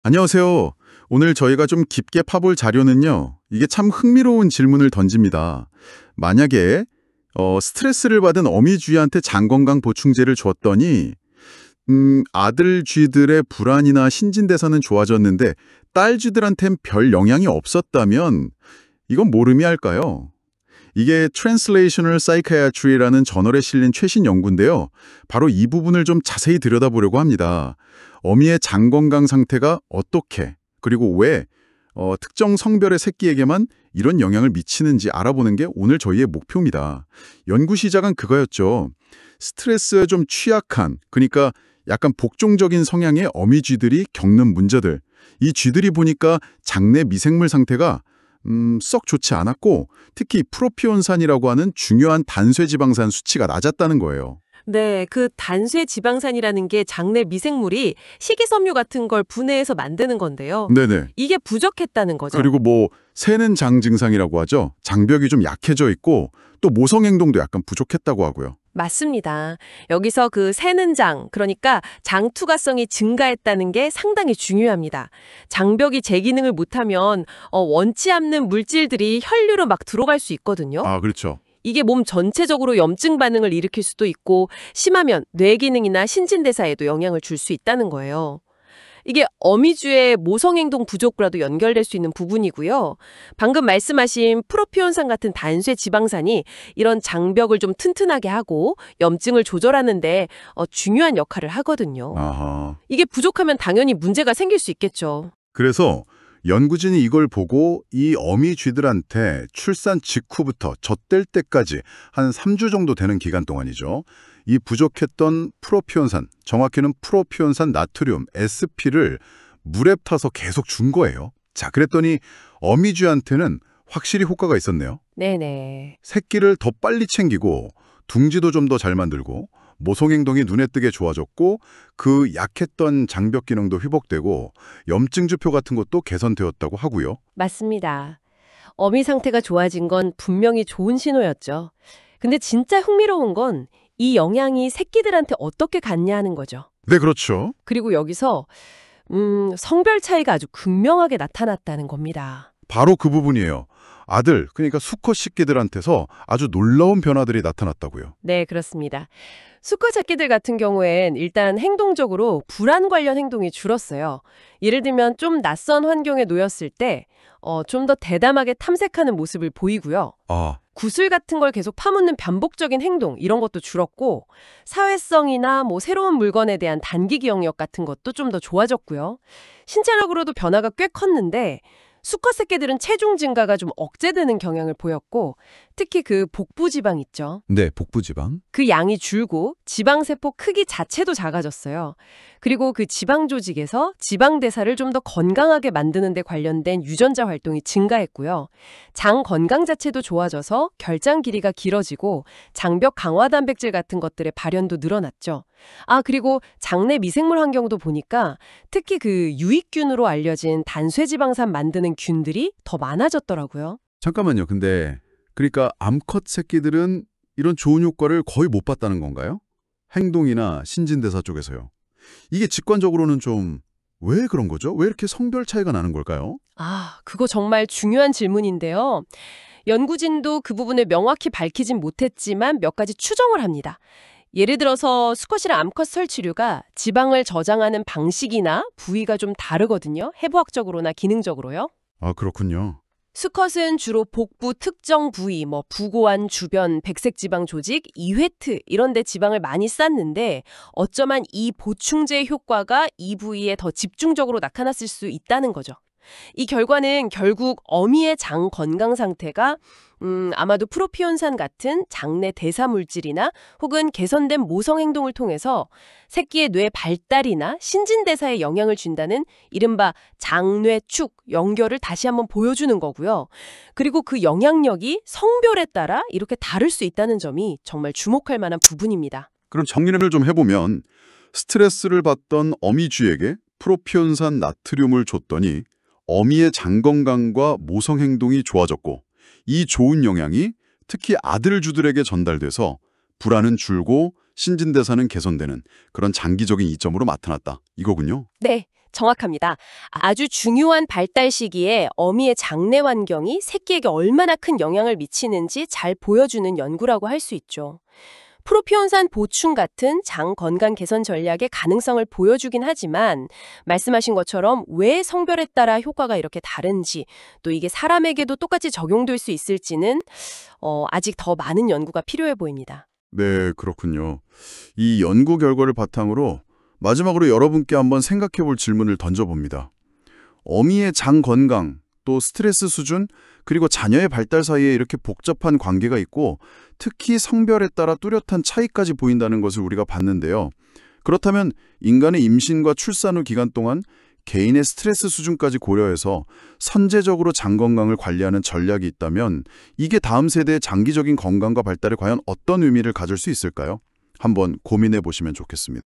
안녕하세요. 오늘 저희가 좀 깊게 파볼 자료는요. 이게 참 흥미로운 질문을 던집니다. 만약에 스트레스를 받은 어미 쥐한테 장건강 보충제를 줬더니 아들 쥐들의 불안이나 신진대사는 좋아졌는데 딸 쥐들한텐 별 영향이 없었다면 이건 뭘 의미할까요? 이게 Translational Psychiatry라는 저널에 실린 최신 연구인데요. 바로 이 부분을 좀 자세히 들여다보려고 합니다. 어미의 장 건강 상태가 어떻게, 그리고 왜 특정 성별의 새끼에게만 이런 영향을 미치는지 알아보는 게 오늘 저희의 목표입니다. 연구 시작은 그거였죠. 스트레스에 좀 취약한, 그러니까 약간 복종적인 성향의 어미 쥐들이 겪는 문제들. 이 쥐들이 보니까 장내 미생물 상태가 썩 좋지 않았고 특히 프로피온산이라고 하는 중요한 단쇄지방산 수치가 낮았다는 거예요. 네, 그 단쇄 지방산이라는 게 장내 미생물이 식이섬유 같은 걸 분해해서 만드는 건데요. 네네. 이게 부족했다는 거죠. 그리고 새는 장 증상이라고 하죠. 장벽이 좀 약해져 있고 또 모성 행동도 약간 부족했다고 하고요. 맞습니다. 여기서 그 새는 장, 그러니까 장 투과성이 증가했다는 게 상당히 중요합니다. 장벽이 제 기능을 못하면 원치 않는 물질들이 혈류로 막 들어갈 수 있거든요. 아, 그렇죠. 이게 몸 전체적으로 염증 반응을 일으킬 수도 있고 심하면 뇌 기능이나 신진대사에도 영향을 줄 수 있다는 거예요. 이게 어미쥐의 모성행동 부족과도 연결될 수 있는 부분이고요. 방금 말씀하신 프로피온산 같은 단쇄 지방산이 이런 장벽을 좀 튼튼하게 하고 염증을 조절하는데 중요한 역할을 하거든요. 아하. 이게 부족하면 당연히 문제가 생길 수 있겠죠. 그래서 연구진이 이걸 보고 이 어미 쥐들한테 출산 직후부터 젖될 때까지 한 3주 정도 되는 기간 동안이죠. 이 부족했던 프로피온산, 정확히는 프로피온산 나트륨, SP를 물에 타서 계속 준 거예요. 자, 그랬더니 어미 쥐한테는 확실히 효과가 있었네요. 네네. 새끼를 더 빨리 챙기고 둥지도 좀 더 잘 만들고 모성 행동이 눈에 띄게 좋아졌고 그 약했던 장벽 기능도 회복되고 염증 지표 같은 것도 개선되었다고 하고요. 맞습니다. 어미 상태가 좋아진 건 분명히 좋은 신호였죠. 근데 진짜 흥미로운 건 이 영향이 새끼들한테 어떻게 갔냐 하는 거죠. 네, 그렇죠. 그리고 여기서 성별 차이가 아주 극명하게 나타났다는 겁니다. 바로 그 부분이에요. 아들, 그러니까 수컷 새끼들한테서 아주 놀라운 변화들이 나타났다고요. 네, 그렇습니다. 수컷 새끼들 같은 경우엔 일단 행동적으로 불안 관련 행동이 줄었어요. 예를 들면 좀 낯선 환경에 놓였을 때 좀 더 대담하게 탐색하는 모습을 보이고요. 아, 구슬 같은 걸 계속 파묻는 반복적인 행동 이런 것도 줄었고 사회성이나 새로운 물건에 대한 단기 기억력 같은 것도 좀 더 좋아졌고요. 신체적으로도 변화가 꽤 컸는데 수컷 새끼들은 체중 증가가 좀 억제되는 경향을 보였고 특히 그 복부 지방 있죠. 네, 복부 지방. 그 양이 줄고 지방세포 크기 자체도 작아졌어요. 그리고 그 지방 조직에서 지방 대사를 좀 더 건강하게 만드는 데 관련된 유전자 활동이 증가했고요. 장 건강 자체도 좋아져서 결장 길이가 길어지고 장벽 강화 단백질 같은 것들의 발현도 늘어났죠. 아, 그리고 장내 미생물 환경도 보니까 특히 그 유익균으로 알려진 단쇄지방산 만드는 균들이 더 많아졌더라고요. 잠깐만요. 근데 그러니까 암컷 새끼들은 이런 좋은 효과를 거의 못 봤다는 건가요? 행동이나 신진대사 쪽에서요. 이게 직관적으로는 좀 왜 그런 거죠? 왜 이렇게 성별 차이가 나는 걸까요? 아, 그거 정말 중요한 질문인데요. 연구진도 그 부분을 명확히 밝히진 못했지만 몇 가지 추정을 합니다. 예를 들어서 수컷이랑 암컷 설치류가 지방을 저장하는 방식이나 부위가 좀 다르거든요. 해부학적으로나 기능적으로요. 아, 그렇군요. 수컷은 주로 복부 특정 부위, 부고환 주변 백색 지방 조직, 이회트 이런 데 지방을 많이 쌓는데 어쩌면 이 보충제의 효과가 이 부위에 더 집중적으로 나타났을 수 있다는 거죠. 이 결과는 결국 어미의 장 건강 상태가 아마도 프로피온산 같은 장내 대사 물질이나 혹은 개선된 모성 행동을 통해서 새끼의 뇌 발달이나 신진대사에 영향을 준다는 이른바 장뇌축 연결을 다시 한번 보여주는 거고요. 그리고 그 영향력이 성별에 따라 이렇게 다를 수 있다는 점이 정말 주목할 만한 부분입니다. 그럼 정리를 좀 해보면 스트레스를 받던 어미 쥐에게 프로피온산 나트륨을 줬더니 어미의 장 건강과 모성 행동이 좋아졌고 이 좋은 영향이 특히 아들 쥐들에게 전달돼서 불안은 줄고 신진대사는 개선되는 그런 장기적인 이점으로 나타났다. 이거군요. 네, 정확합니다. 아주 중요한 발달 시기에 어미의 장내 환경이 새끼에게 얼마나 큰 영향을 미치는지 잘 보여주는 연구라고 할 수 있죠. 프로피온산 보충 같은 장 건강 개선 전략의 가능성을 보여주긴 하지만 말씀하신 것처럼 왜 성별에 따라 효과가 이렇게 다른지 또 이게 사람에게도 똑같이 적용될 수 있을지는 아직 더 많은 연구가 필요해 보입니다. 네, 그렇군요. 이 연구 결과를 바탕으로 마지막으로 여러분께 한번 생각해 볼 질문을 던져봅니다. 어미의 장 건강, 또 스트레스 수준, 그리고 자녀의 발달 사이에 이렇게 복잡한 관계가 있고 특히 성별에 따라 뚜렷한 차이까지 보인다는 것을 우리가 봤는데요. 그렇다면 인간의 임신과 출산 후 기간 동안 개인의 스트레스 수준까지 고려해서 선제적으로 장 건강을 관리하는 전략이 있다면 이게 다음 세대의 장기적인 건강과 발달에 과연 어떤 의미를 가질 수 있을까요? 한번 고민해 보시면 좋겠습니다.